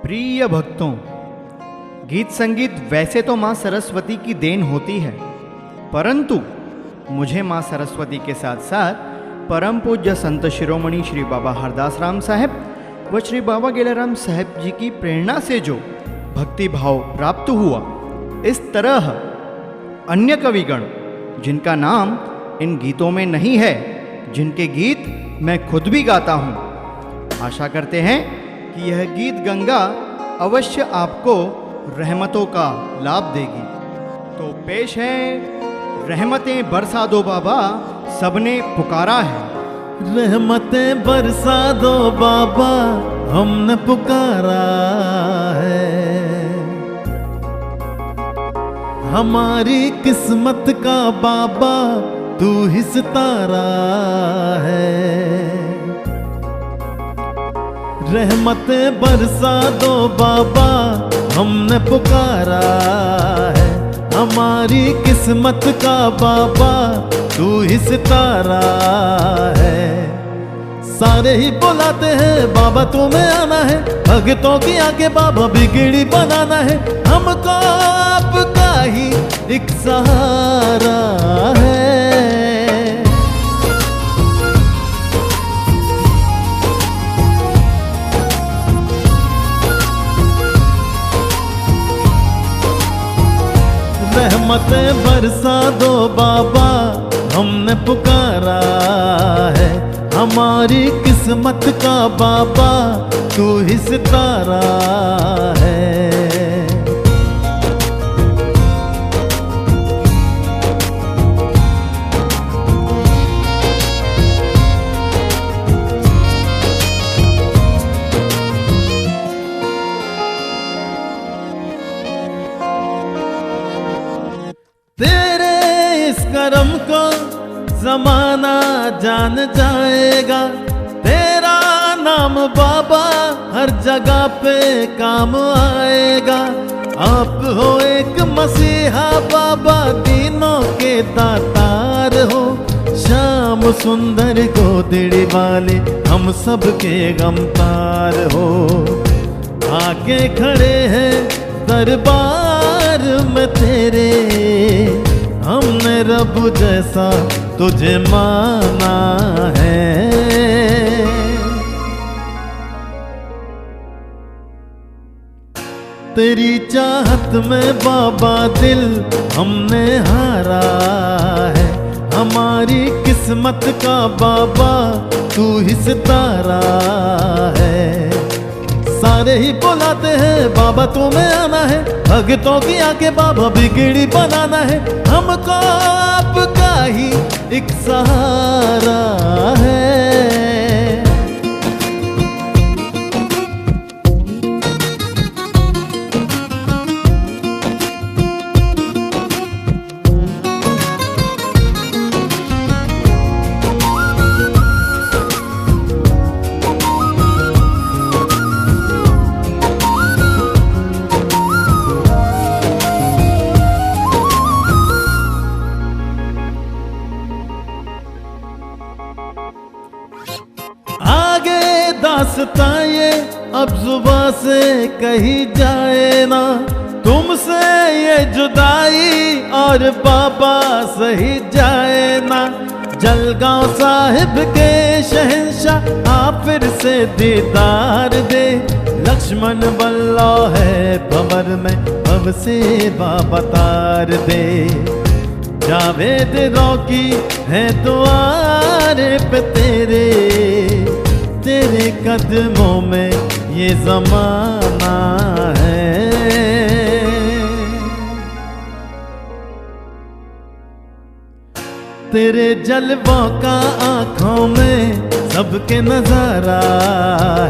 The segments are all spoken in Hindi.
प्रिय भक्तों, गीत संगीत वैसे तो माँ सरस्वती की देन होती है, परंतु मुझे माँ सरस्वती के साथ साथ परम पूज्य संत शिरोमणि श्री बाबा हरदास राम साहब व श्री बाबा गेलाराम साहब जी की प्रेरणा से जो भक्ति भाव प्राप्त हुआ, इस तरह अन्य कविगण जिनका नाम इन गीतों में नहीं है, जिनके गीत मैं खुद भी गाता हूँ, आशा करते हैं कि यह गीत गंगा अवश्य आपको रहमतों का लाभ देगी। तो पेश है रहमतें बरसा दो बाबा, सबने पुकारा है। रहमतें बरसा दो बाबा, हमने पुकारा है। हमारी किस्मत का बाबा तू ही सितारा है। रहमतें बरसा दो बाबा, हमने पुकारा है। हमारी किस्मत का बाबा तू ही सितारा है। सारे ही बुलाते हैं बाबा तुम्हें आना है, भगतों की आगे बाबा बिगड़ी बनाना है। हमको आपका ही एक सहारा है। रहमतें बरसा दो बाबा, हमने पुकारा है। हमारी किस्मत का बाबा तू ही सितारा है। तेरे इस करम को जमाना जान जाएगा। तेरा नाम बाबा हर जगह पे काम आएगा। आप हो एक मसीहा बाबा, दीनों के दातार हो। श्याम सुंदर गोदड़ी वाले हम सब के गमतार हो। आके खड़े हैं दरबार में तेरे, हमने रब जैसा तुझे माना है। तेरी चाहत में बाबा दिल हमने हारा है। हमारी किस्मत का बाबा तू ही सितारा है। सारे ही बुलाते हैं बाबा तुम्हें आना है, भगतों की आके बाबा बिगड़ी बनाना है। हमको आपका ही एक सहारा है। दास्तां ये अब जुबां से कही जाए ना। तुमसे ये जुदाई और बाबा सही जाए ना। जलगांव साहिब के शहंशाह आप फिर से दीदार दे। लक्ष्मण बल्लौ है भंवर में, भव से बाबा तार दे। जावेद रॉकी है द्वारे पे तेरे, तेरे कदमों में ये ज़माना है। तेरे जलवों का आँखों में सबके नजारा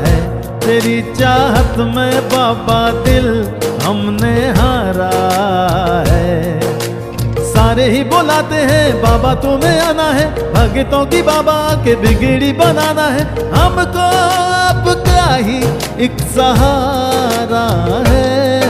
है। तेरी चाहत में बाबा दिल हमने हारा है। सारे ही बुलाते हैं बाबा तुम्हें आना है, भगतों की बाबा के बिगड़ी बनाना है। हमको आपका ही एक सहारा है।